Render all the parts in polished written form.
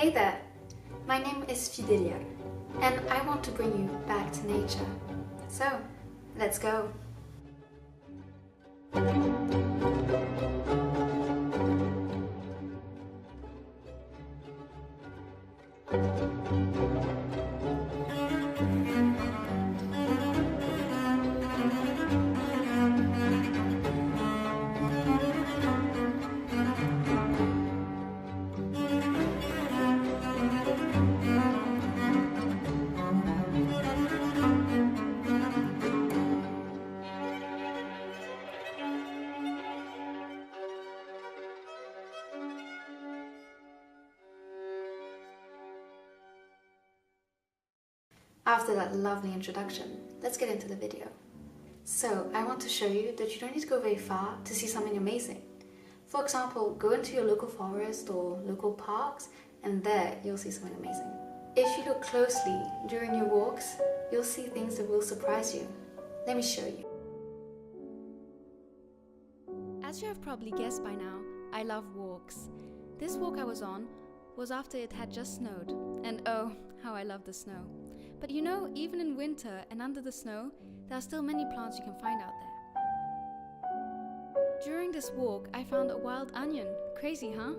Hey there, my name is Fidelia, and I want to bring you back to nature. So, let's go. After that lovely introduction, let's get into the video. So, I want to show you that you don't need to go very far to see something amazing. For example, go into your local forest or local parks, and there you'll see something amazing. If you look closely during your walks, you'll see things that will surprise you. Let me show you. As you have probably guessed by now, I love walks. This walk I was on was after it had just snowed, and oh, how I love the snow. But you know, even in winter and under the snow, there are still many plants you can find out there. During this walk, I found a wild onion. Crazy, huh?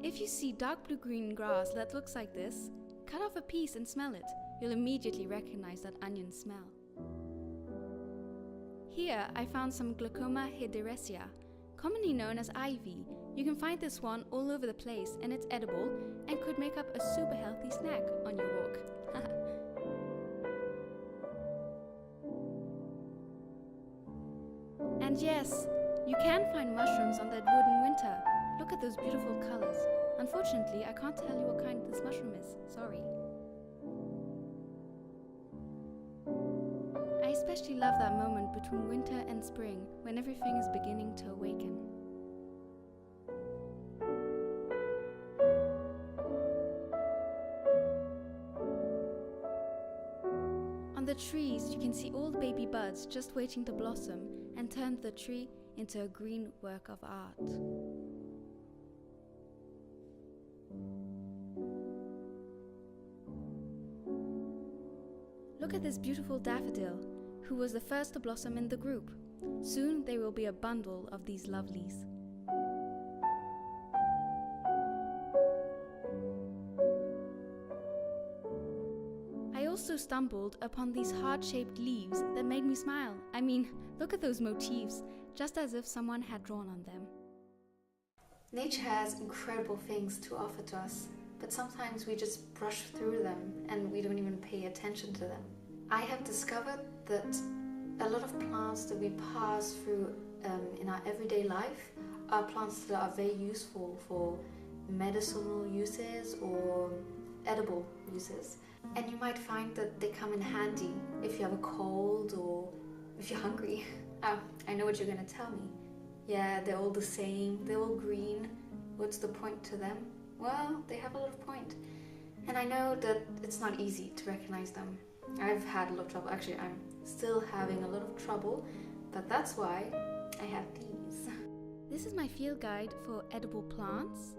If you see dark blue-green grass that looks like this, cut off a piece and smell it. You'll immediately recognize that onion smell. Here, I found some Glaucoma hederacea, commonly known as ivy. You can find this one all over the place, and it's edible and could make up a super healthy snack on your walk. And yes, you can find mushrooms on that wood in winter. Look at those beautiful colors. Unfortunately, I can't tell you what kind this mushroom is. Sorry. I especially love that moment between winter and spring, when everything is beginning to awaken. On the trees, you can see old baby buds just waiting to blossom and turn the tree into a green work of art. Look at this beautiful daffodil, who was the first to blossom in the group. Soon there will be a bundle of these lovelies. I also stumbled upon these heart-shaped leaves that made me smile. I mean, look at those motifs, just as if someone had drawn on them. Nature has incredible things to offer to us, but sometimes we just brush through them and we don't even pay attention to them. I have discovered that a lot of plants that we pass through in our everyday life are plants that are very useful for medicinal uses or edible uses. And you might find that they come in handy if you have a cold or if you're hungry. Oh, I know what you're gonna tell me. Yeah, they're all the same, they're all green. What's the point to them? Well, they have a lot of point. And I know that it's not easy to recognize them. I've had a lot of trouble. Actually, I'm still having a lot of trouble, but that's why I have these. This is my field guide for edible plants.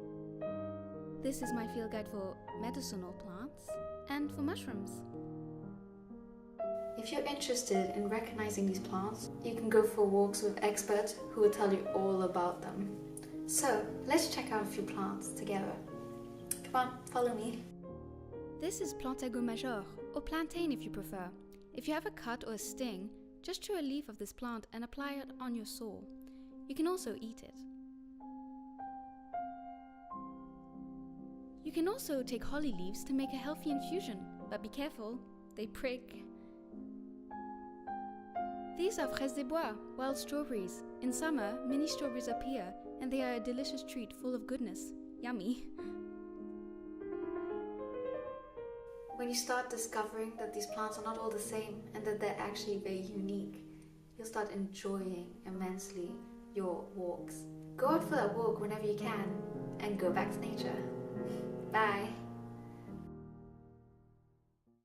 This is my field guide for medicinal plants and for mushrooms. If you're interested in recognizing these plants, you can go for walks with experts who will tell you all about them. So, let's check out a few plants together. Come on, follow me. This is Plantago major, or plantain if you prefer. If you have a cut or a sting, just chew a leaf of this plant and apply it on your sore. You can also eat it. You can also take holly leaves to make a healthy infusion, but be careful, they prick. These are fraises des bois, wild strawberries. In summer, mini strawberries appear, and they are a delicious treat full of goodness. Yummy! When you start discovering that these plants are not all the same and that they're actually very unique, you'll start enjoying immensely your walks. Go out for that walk whenever you can and go back to nature. Bye!